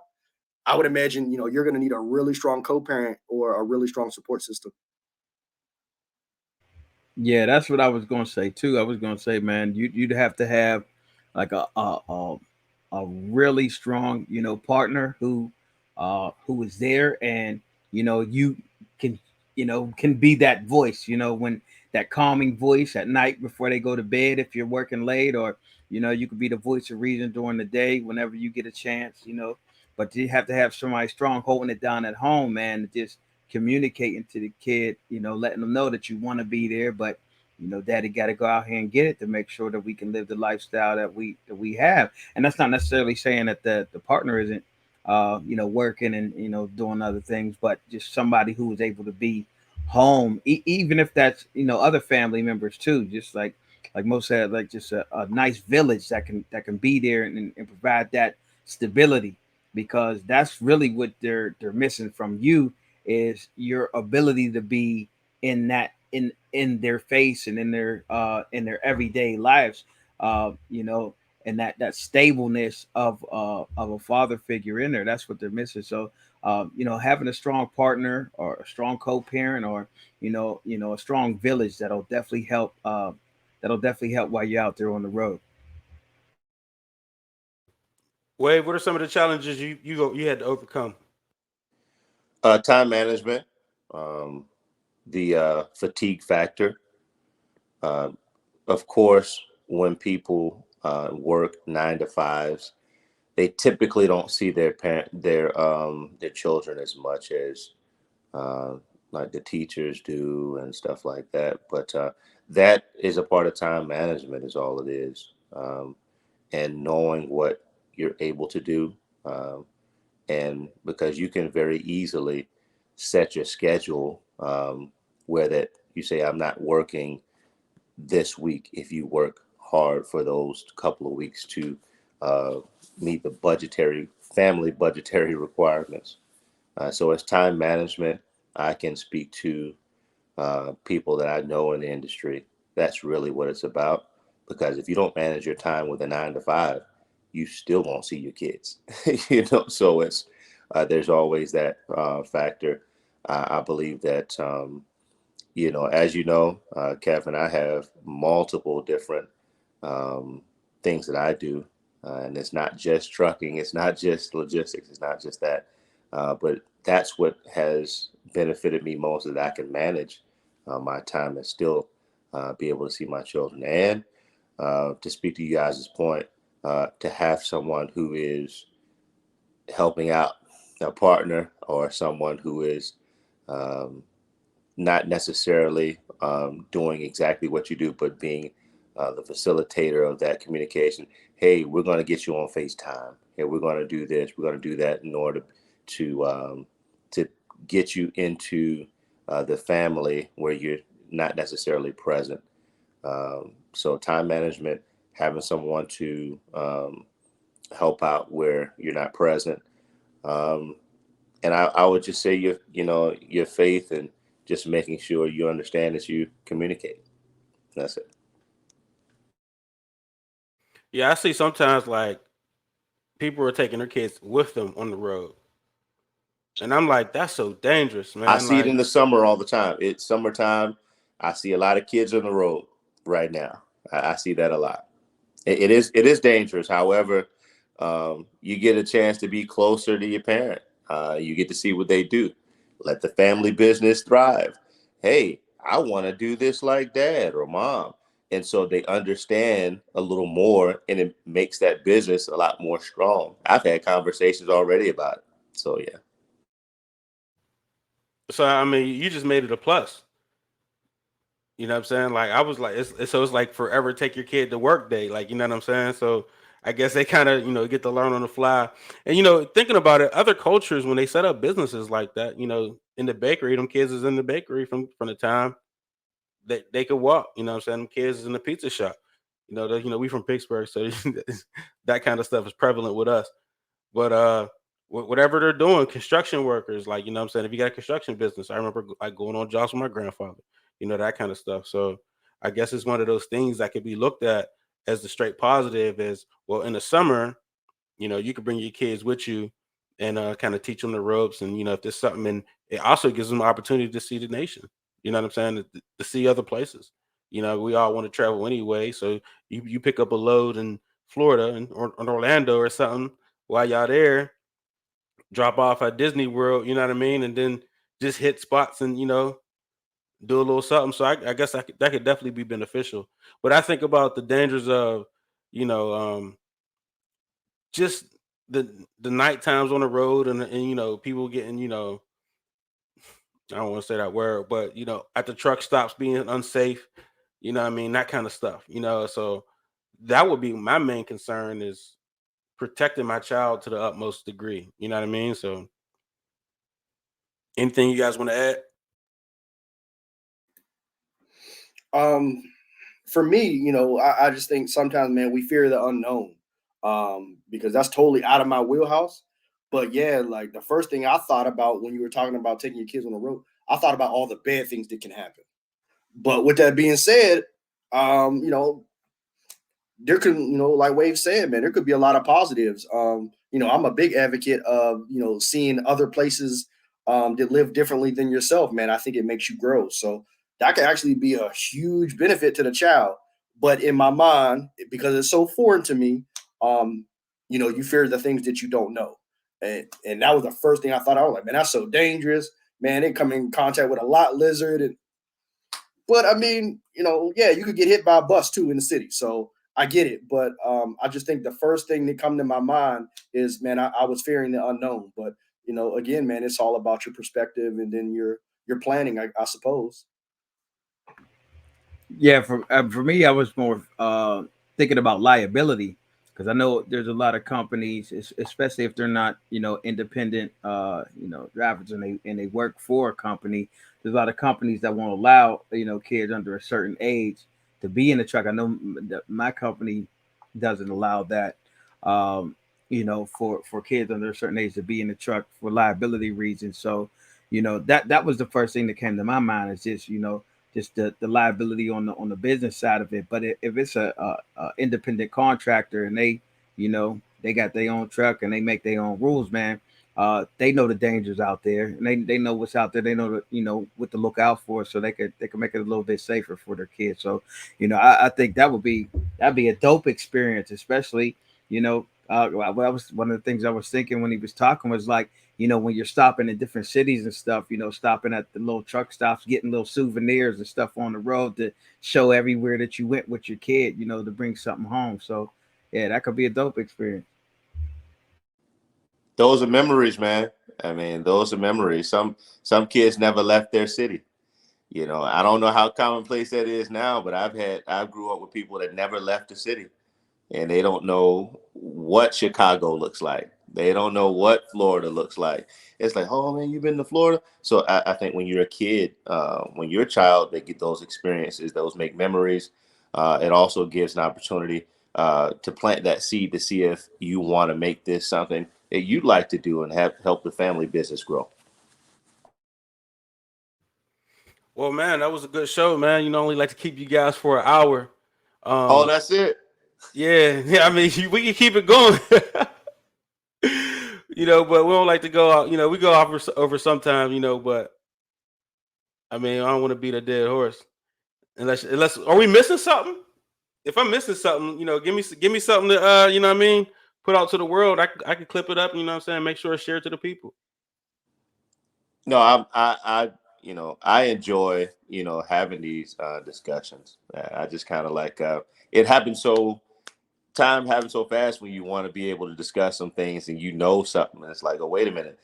I would imagine you're going to need a really strong co-parent or a really strong support system. Yeah, that's what I was gonna say too. I was gonna say, man, you'd have to have like a really strong, partner who is there, and you can can be that voice, when that calming voice at night before they go to bed if you're working late, or you could be the voice of reason during the day whenever you get a chance, but you have to have somebody strong holding it down at home, man, just communicating to the kid, letting them know that you want to be there, but daddy got to go out here and get it to make sure that we can live the lifestyle that we have. And that's not necessarily saying that the partner isn't working and doing other things, but just somebody who is able to be home, even if that's other family members too, just like most said, like just a nice village that can be there and provide that stability, because that's really what they're missing from you, is your ability to be in that in their face and in their everyday lives, and that stableness of a father figure in there. That's what they're missing. So having a strong partner or a strong co-parent, or a strong village, that'll definitely help while you're out there on the road. Wade, what are some of the challenges you had to overcome? Time management, um, the fatigue factor. Uh, of course, when people work 9 to 5s, they typically don't see their children as much as uh, like the teachers do and stuff like that. But that is a part of time management, is all it is, and knowing what you're able to do. Um, and because you can very easily set your schedule, where that you say, I'm not working this week, if you work hard for those couple of weeks to uh, meet the family budgetary requirements. So as time management, I can speak to people that I know in the industry. That's really what it's about. Because if you don't manage your time with a 9 to 5, you still won't see your kids. So there's always that factor. I believe that as Kevin, I have multiple different um, things that I do, and it's not just trucking, it's not just logistics, it's not just that, but that's what has benefited me most, that I can manage my time and still be able to see my children. And to speak to you guys' point, to have someone who is helping out, a partner or someone who is um, not necessarily doing exactly what you do, but being the facilitator of that communication. Hey, we're going to get you on FaceTime. Hey, we're going to do this. We're going to do that in order to get you into the family where you're not necessarily present. So time management, having someone to help out where you're not present. Um, and I would just say your faith, and just making sure you understand as you communicate. That's it. Yeah, I see sometimes like people are taking their kids with them on the road. And I'm like, that's so dangerous, man. I see it Like, in the summer all the time. It's summertime. I see a lot of kids on the road right now. I see that a lot. It is dangerous. However, you get a chance to be closer to your parent. You get to see what they do. Let the family business thrive. Hey, I want to do this like dad or mom. And so they understand a little more, and it makes that business a lot more strong. I've had conversations already about it. So yeah. so I mean, you just made it a plus. You know what I'm saying? Like I was like, it's like forever take your kid to work day. Like, you know what I'm saying? So I guess they kind of, get to learn on the fly. And thinking about it, other cultures when they set up businesses like that, in the bakery, them kids is in the bakery from the time they could walk. You know what I'm saying? Them kids is in the pizza shop. We from Pittsburgh, so that kind of stuff is prevalent with us. But whatever they're doing, construction workers, like, what I'm saying, if you got a construction business, I remember like going on jobs with my grandfather, that kind of stuff. So I guess it's one of those things that could be looked at as the straight positive is, well, in the summer, you could bring your kids with you and kind of teach them the ropes. And if there's something, and it also gives them an opportunity to see the nation. You know what I'm saying? To see other places. We all want to travel anyway. So you pick up a load in Florida or in Orlando or something while y'all there, drop off at Disney World, you know what I mean? And then just hit spots and, do a little something. So I guess that could definitely be beneficial. But I think about the dangers of, you know, um, just the night times on the road and people getting, I don't want to say that word, but at the truck stops being unsafe, what I mean, that kind of stuff, so that would be my main concern is protecting my child to the utmost degree. You know what I mean? So anything you guys want to add? Um, for me, I just think sometimes, man, we fear the unknown, because that's totally out of my wheelhouse. But yeah, like the first thing I thought about when you were talking about taking your kids on the road, I thought about all the bad things that can happen. But with that being said, um, you know, there can, like Wave said, man, there could be a lot of positives. I'm a big advocate of, seeing other places that live differently than yourself, man. I think it makes you grow. So that could actually be a huge benefit to the child. But in my mind, because it's so foreign to me, you fear the things that you don't know. And that was the first thing I thought. I was like, man, that's so dangerous. Man, they come in contact with a lot lizard. But I mean, yeah, you could get hit by a bus too in the city. So I get it. But I just think the first thing that come to my mind is, man, I was fearing the unknown. But again, man, it's all about your perspective and then your planning, I suppose. Yeah, for me, I was more thinking about liability because I know there's a lot of companies, especially if they're not, independent, drivers and they work for a company. There's a lot of companies that won't allow, kids under a certain age to be in the truck. I know that my company doesn't allow that, um, for kids under a certain age to be in the truck for liability reasons. So, that was the first thing that came to my mind is just, just the liability on the business side of it. But if it's a independent contractor and they got their own truck and they make their own rules, man, they know the dangers out there and they know what's out there. They know what to look out for, so they could make it a little bit safer for their kids. So I think that'd be a dope experience, especially well, that was one of the things I was thinking when he was talking was like when you're stopping in different cities and stuff, stopping at the little truck stops, getting little souvenirs and stuff on the road to show everywhere that you went with your kid, to bring something home. So, yeah, that could be a dope experience. Those are memories, man. I mean, those are memories. Some kids never left their city. I don't know how commonplace that is now, but I grew up with people that never left the city, and they don't know what Chicago looks like. They don't know what Florida looks like. It's like, oh man, you've been to Florida. So I think when you're a kid, when you're a child, they get those experiences, those make memories. It also gives an opportunity to plant that seed to see if you want to make this something that you'd like to do and help the family business grow. Well, man, that was a good show, man. Only like to keep you guys for an hour. Oh, Um, that's it. yeah, yeah. I mean, we can keep it going. but we don't like to go out. We go over sometimes. But I mean, I don't want to beat a dead horse unless are we missing something? If I'm missing something, give me something to what I mean, put out to the world. I could clip it up. You know what I'm saying? Make sure it's shared to the people. No, I enjoy, having these discussions. I just kind of like it happens time happens so fast when you want to be able to discuss some things and something. And it's like, oh, wait a minute.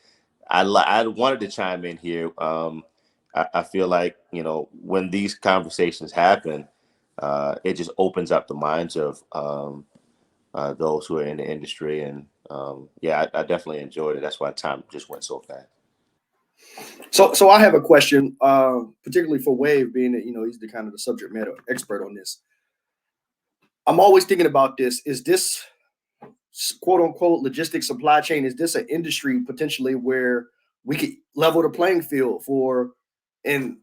I wanted to chime in here. I feel like, when these conversations happen, it just opens up the minds of those who are in the industry. And yeah, I definitely enjoyed it. That's why time just went so fast. So I have a question, particularly for Wave, being that he's the kind of the subject matter expert on this. I'm always thinking about this. Is this quote unquote logistics supply chain? Is this an industry potentially where we could level the playing field for? And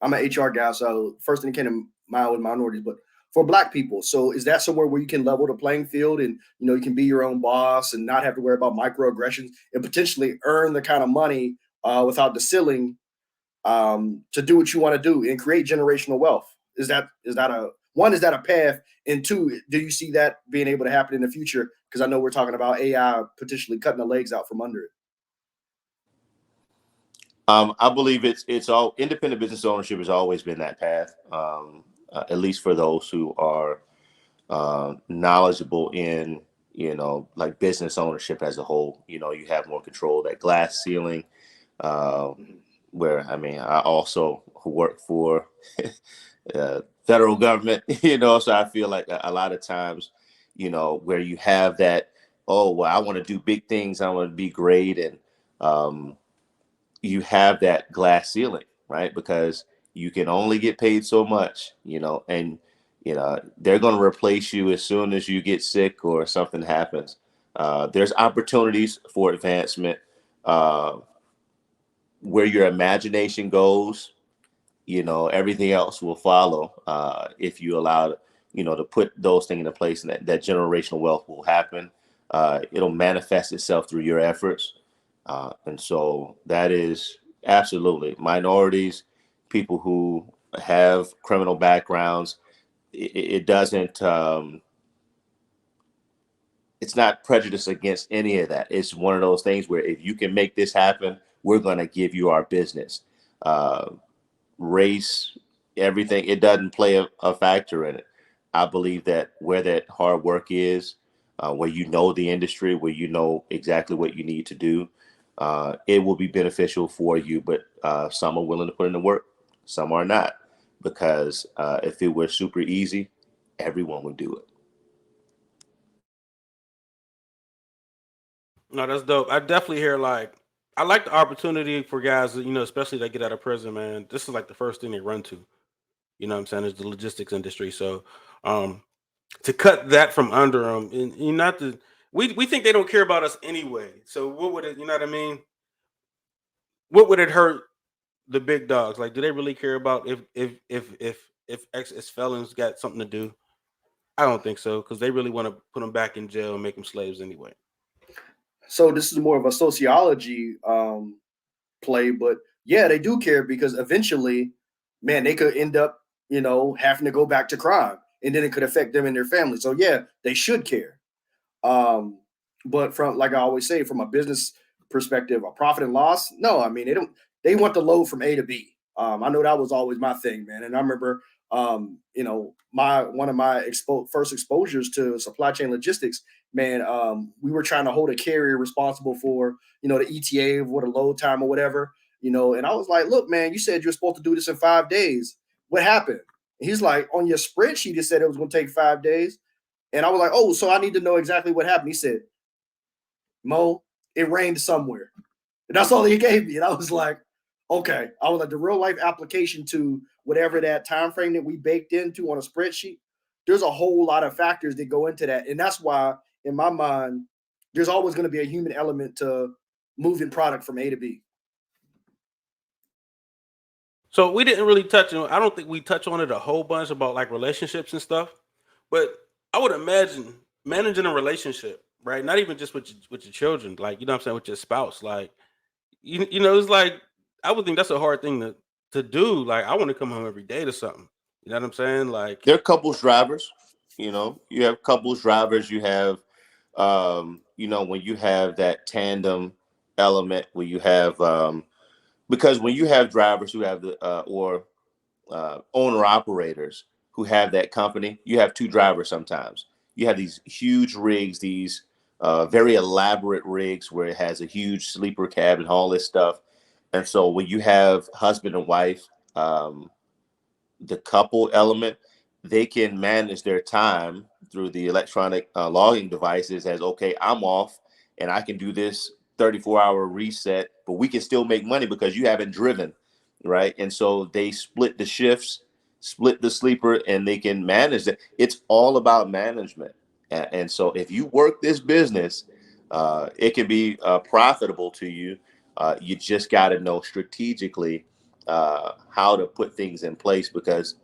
I'm an HR guy, so first thing that came to mind was minorities, but for Black people. So is that somewhere where you can level the playing field and you can be your own boss and not have to worry about microaggressions and potentially earn the kind of money without the ceiling to do what you want to do and create generational wealth? Is that a path? And two, do you see that being able to happen in the future? Because I know we're talking about AI potentially cutting the legs out from under it. I believe it's all independent business ownership has always been that path, at least for those who are knowledgeable in like business ownership as a whole. You have more control. That glass ceiling, where I also work for federal government, so I feel like a lot of times, where you have that, oh well, I want to do big things, I want to be great, and you have that glass ceiling, right? Because you can only get paid so much, and they're going to replace you as soon as you get sick or something happens. There's opportunities for advancement where your imagination goes. Everything else will follow if you allow to put those things into place, and that generational wealth will happen. It'll manifest itself through your efforts. And so that is absolutely minorities, people who have criminal backgrounds. It doesn't, it's not prejudice against any of that. It's one of those things where if you can make this happen, we're going to give you our business. Race, everything, it doesn't play a factor in it. I believe that where that hard work is, where the industry, where exactly what you need to do, it will be beneficial for you. But some are willing to put in the work, some are not, because if it were super easy, everyone would do it. No, that's dope. I definitely hear I like the opportunity for guys that, especially that get out of prison, man. This is like the first thing they run to. You know what I'm saying? Is the logistics industry. So to cut that from under them, and not to we think they don't care about us anyway. So what would it, you know what I mean? What would it hurt the big dogs? Like, do they really care about if ex felons got something to do? I don't think so, because they really want to put them back in jail and make them slaves anyway. So this is more of a sociology play, but yeah, they do care because eventually, man, they could end up, having to go back to crime, and then it could affect them and their family. So yeah, they should care. Um, but from, like I always say, from a business perspective, a profit and loss, no, I mean, they don't. They want the load from A to B. I know that was always my thing, man. And I remember, my one of my first exposures to supply chain logistics, man. We were trying to hold a carrier responsible for, the ETA or the load time or whatever, And I was like, look, man, you said you're supposed to do this in 5 days. What happened? And he's like, on your spreadsheet, it said it was going to take 5 days. And I was like, oh, so I need to know exactly what happened. He said, Mo, it rained somewhere. And that's all he gave me. And I was like, okay. I was like, the real life application to whatever that time frame that we baked into on a spreadsheet, there's a whole lot of factors that go into that. And that's why, in my mind, there's always going to be a human element to moving product from A to B. So we didn't really touch on. I don't think we touch on it a whole bunch about like relationships and stuff. But I would imagine managing a relationship right? Not even just with your children, like, you know what I'm saying, with your spouse. Like, you know, it's like I would think that's a hard thing to do. Like, I want to come home every day to something. You know what I'm saying? Like, There are couples drivers. You have couples drivers. You have, when you have that tandem element, where you have, because when you have drivers who have the or owner operators who have that company, you have two drivers sometimes. You have these huge rigs, these very elaborate rigs where it has a huge sleeper cabin, all this stuff. And so when you have husband and wife, the couple element, they can manage their time through the electronic logging devices as, okay, I'm off and I can do this 34-hour reset, but we can still make money because you haven't driven, right? And so they split the shifts, split the sleeper, and they can manage it. It's all about management. And so if you work this business, it can be profitable to you. You just got to know strategically how to put things in place, because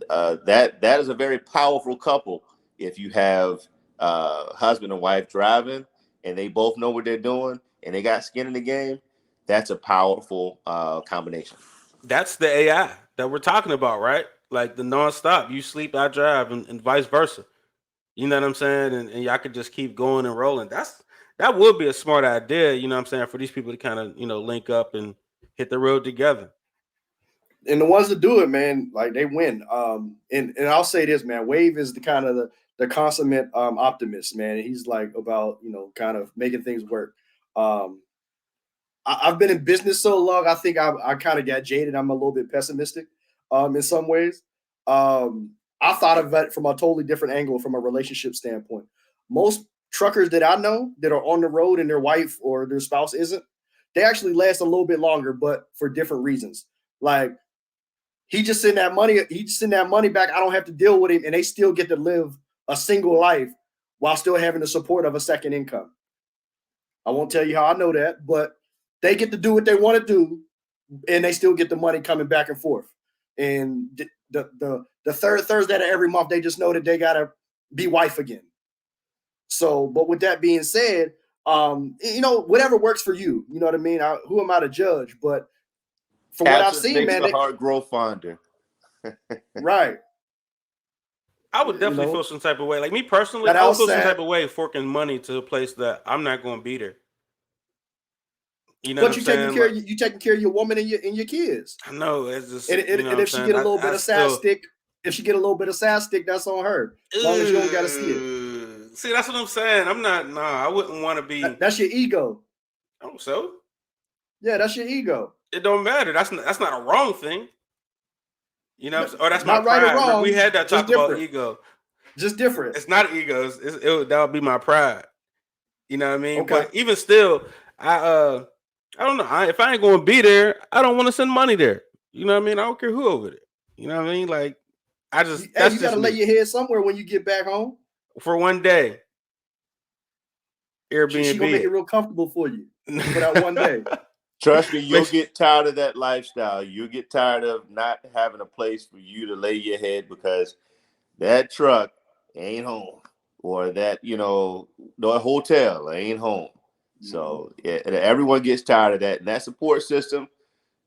that is a very powerful couple. If you have husband and wife driving and they both know what they're doing and they got skin in the game, that's a powerful combination. that's the AI that we're talking about, right? Like the nonstop. You sleep, I drive, and vice versa. You know what I'm saying? And y'all could just keep going and rolling. That would be a smart idea, you know what I'm saying, for these people to kind of, link up and hit the road together. And the ones that do it, man, like they win. And I'll say this, man, Wave is the kind of the consummate optimist, man. He's like about, kind of making things work. I've been in business so long, I think I kind of got jaded. I'm a little bit pessimistic in some ways. I thought of it from a totally different angle, from a relationship standpoint. Most truckers that I know that are on the road and their wife or their spouse isn't, they actually last a little bit longer, but for different reasons. Like, he just send that money back. I don't have to deal with him, and they still get to live a single life while still having the support of a second income. I won't tell you how I know that, but they get to do what they want to do, and they still get the money coming back and forth. And the third Thursday of every month, they just know that they gotta be wife again. So, but with that being said, whatever works for you, you know what I mean. Who am I to judge? But from what I've Absence seen, makes man, the heart grow fonder. right. I would definitely feel some type of way. Like me personally, That I would feel some outside, type of way forking money to a place that I'm not going to be there. You know what but I'm you taking saying? care Like, you taking care of your woman and your kids. I know it's just, And, you and, know what and I'm if she saying? get a little bit I of side still, stick, that's on her. As long as you don't got to see it. See, that's what I'm saying. I'm not. Nah, I wouldn't want to be. That's your ego. Oh, so Yeah, that's your ego. it don't matter. That's not a wrong thing. You know, or that's my Not right or pride. Remember, we wrong, had that just talk about different. ego. Just different. It's not egos. That would be my pride. You know what I mean? Okay. But even still, I don't know. If I ain't going to be there, I don't want to send money there. You know what I mean? I don't care who over there. You know what I mean? Like, Hey, that's you got just to lay me. your head somewhere when you get back home. For one day, She Airbnb gonna make it it. real comfortable for you for that one day. Trust me, you'll Makes- get tired of that lifestyle. You'll get tired of not having a place for you to lay your head, because that truck ain't home, or that, the hotel ain't home. So everyone gets tired of that. And that support system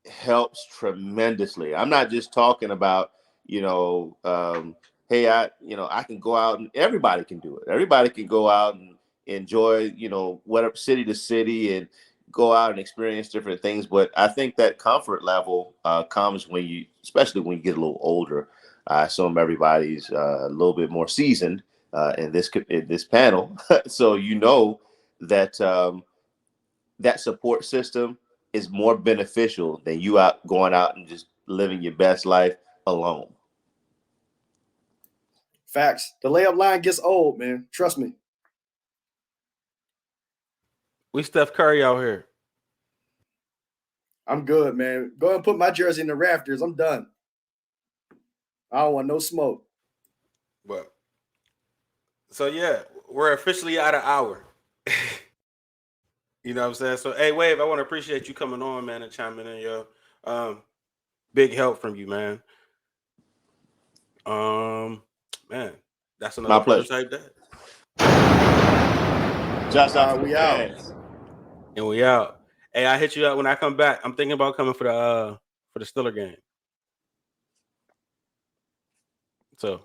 helps tremendously. I'm not just talking about, hey, I can go out, and everybody can do it. Everybody can go out and enjoy, whatever, city to city, and go out and experience different things. But I think that comfort level comes especially when you get a little older. I assume everybody's a little bit more seasoned in this panel, so that that support system is more beneficial than you going out and just living your best life alone. Facts. The layup line gets old, man. Trust me. we Steph Curry out here. I'm good, man. Go ahead and put my jersey in the rafters. I'm done. I don't want no smoke. Well, so yeah, we're officially at an hour. You know what I'm saying? So, hey, Wave, I want to appreciate you coming on, man, and chiming in, yo. Big help from you, man. Man, that's My another pleasure. prototype day. Shouts out to We the out. fans. And we out. Hey, I hit you up when I come back. I'm thinking about coming for the Steeler game. So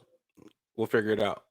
we'll figure it out.